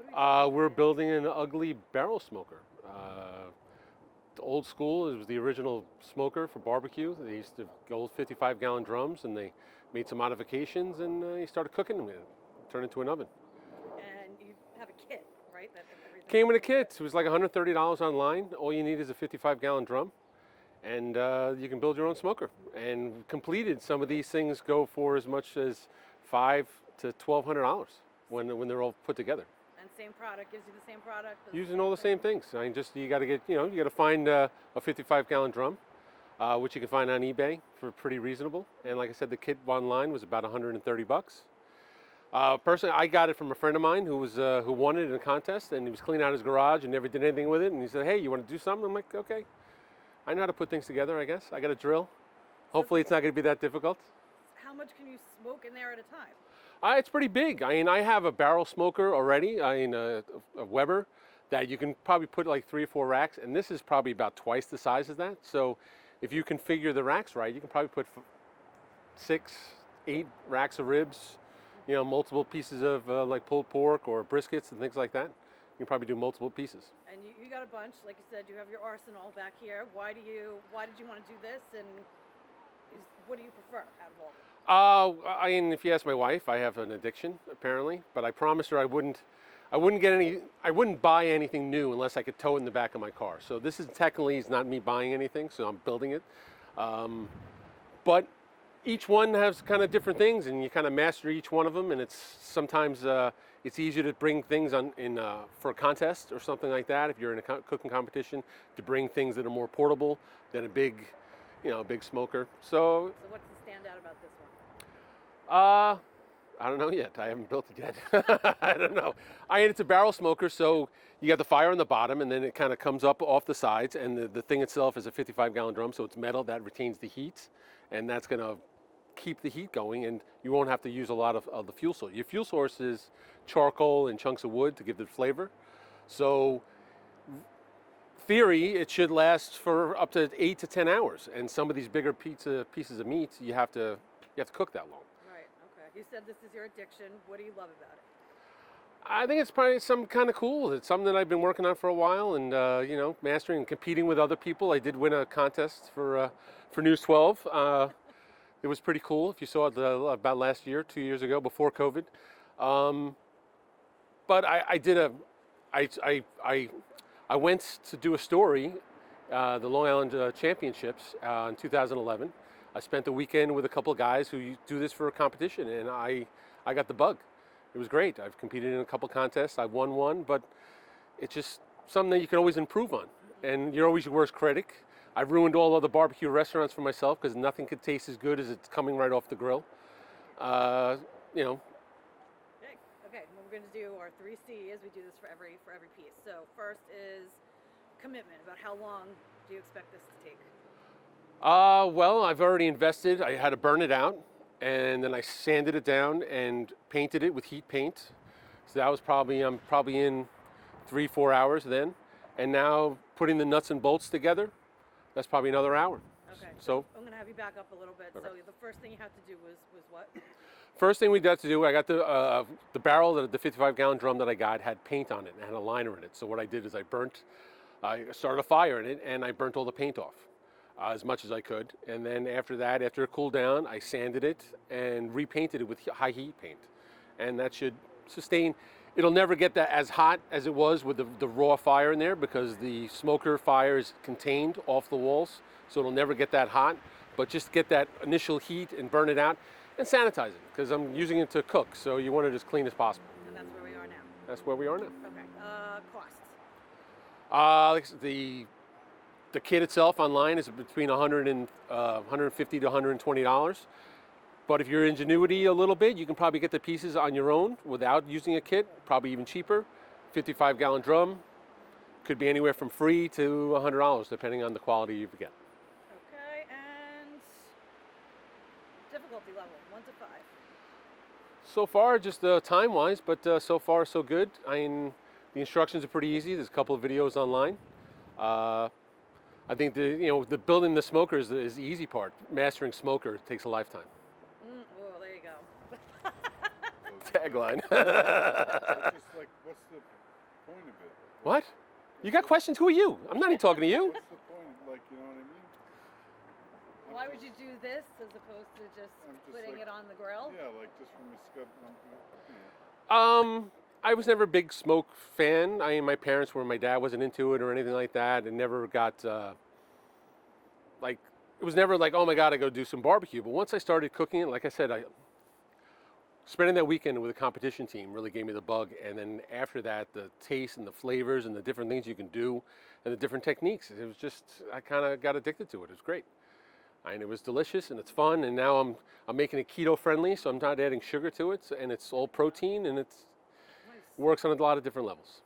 What are we doing We're today? building an ugly barrel smoker. The old school, it was the original smoker for barbecue. They used to go 55-gallon drums, and they made some modifications, and you started cooking them. It turned into an oven. And you have a kit, right? That everything Came in a comes with. kit. It was like $130 online. All you need is a 55-gallon drum, and you can build your own smoker. And completed, some of these things go for as much as $500 to $1,200 when they're all put together. And same product gives you the same product. Does Using all the same thing. things. I mean, just you got to get, you got to find a 55-gallon drum, which you can find on eBay for pretty reasonable. And like I said, the kit online was about 130 bucks. Personally, I got it from a friend of mine who won it in a contest, and he was cleaning out his garage and never did anything with it. And he said, "Hey, you want to do something?" I'm like, "Okay, I know how to put things together. I guess I got a drill. Hopefully, it's not going to be that difficult." How much can you smoke in there at a time? It's pretty big. I mean, I have a barrel smoker already. I mean, a Weber that you can probably put like 3 or 4 racks, and this is probably about twice the size of that. So, if you configure the racks right, you can probably put 6, 8 racks of ribs. Multiple pieces of like pulled pork or briskets and things like that. You can probably do multiple pieces. And you got a bunch, like you said, you have your arsenal back here. Why did you want to do this? And what do you prefer out of all of them? I mean, if you ask my wife, I have an addiction apparently, but I promised her I wouldn't buy anything new unless I could tow it in the back of my car. So this is technically is not me buying anything, so I'm building it. But each one has kind of different things, and you kind of master each one of them. And it's sometimes it's easier to bring things for a contest or something like that. If you're in a cooking competition, to bring things that are more portable than a big smoker. So So what's the standout about this one? uh, I don't know yet. I haven't built it yet. I don't know. It's a barrel smoker, so you got the fire on the bottom, and then it kind of comes up off the sides, and the thing itself is a 55-gallon drum, so it's metal that retains the heat, and that's going to keep the heat going, and you won't have to use a lot of the fuel source. Your fuel source is charcoal and chunks of wood to give the flavor. So, theory, it should last for up to 8 to 10 hours, and some of these bigger pieces of meat, you have to cook that long. Right. Okay. You said this is your addiction. What do you love about it? I think it's probably some kind of cool. It's something that I've been working on for a while, and mastering and competing with other people. I did win a contest for News 12. It was pretty cool. If you saw it about last year, 2 years ago, before COVID. Um, but I did I went to do a story, the Long Island Championships in 2011. I spent the weekend with a couple of guys who do this for a competition, and I got the bug. It was great. I've competed in a couple contests. I won one, but it's just something that you can always improve on. And you're always your worst critic. I've ruined all other barbecue restaurants for myself because nothing could taste as good as it's coming right off the grill. Uh, you know, Big. Okay. Well, we're going to do our 3 C's. We do this for every piece. So first is commitment. About how long do you expect this to take? well, I've already invested. I had to burn it out, and then I sanded it down and painted it with heat paint. So that was I'm probably in 3, 4 hours then. And now putting the nuts and bolts together, that's probably another hour. Okay. So I'm going to have you back up a little bit. Okay. So the first thing you have to do was what? first thing we got to do, I got the barrel, the 55-gallon drum that I got had paint on it and had a liner in it. So what I did is I started a fire in it, and I burnt all the paint off as much as I could. And then after that, after it cooled down, I sanded it and repainted it with high heat paint. And that should sustain. It'll never get that as hot as it was with the raw fire in there, because the smoker fire is contained off the walls. So it'll never get that hot, but just get that initial heat and burn it out and sanitize it, because I'm using it to cook. So you want it as clean as possible. And that's where we are now. That's where we are now. Okay. Cost. The kit itself online is between 150 to $120. But if you're ingenuity a little bit, you can probably get the pieces on your own without using a kit, probably even cheaper. 55-gallon drum could be anywhere from free to $100, depending on the quality you get. Okay. And difficulty level 1 to 5. So far, just time-wise, but so far so good. The instructions are pretty easy. There's a couple of videos online. I think the building the smoker is the easy part. Mastering smoker takes a lifetime. Oh, there you go. tagline. Just like, what's the point of it? What? You got questions? Who are you? I'm not even talking to you. What's the point? Like, you know what I mean? Why would you do this as opposed to just I'm just putting like- it on the grill? Yeah, like just from the scut. You know. I was never a big smoke fan. I mean, my parents were. My dad wasn't into it or anything like that, and never got like. It was never like, oh my God, I go do some barbecue. But once I started cooking it, like I said, spending that weekend with a competition team really gave me the bug. And then after that, the taste and the flavors and the different things you can do and the different techniques. It was just, I kind of got addicted to it. It was great. And it was delicious and it's fun. And now I'm making it keto friendly, so I'm not adding sugar to it. And it's all protein and it Nice. works on a lot of different levels.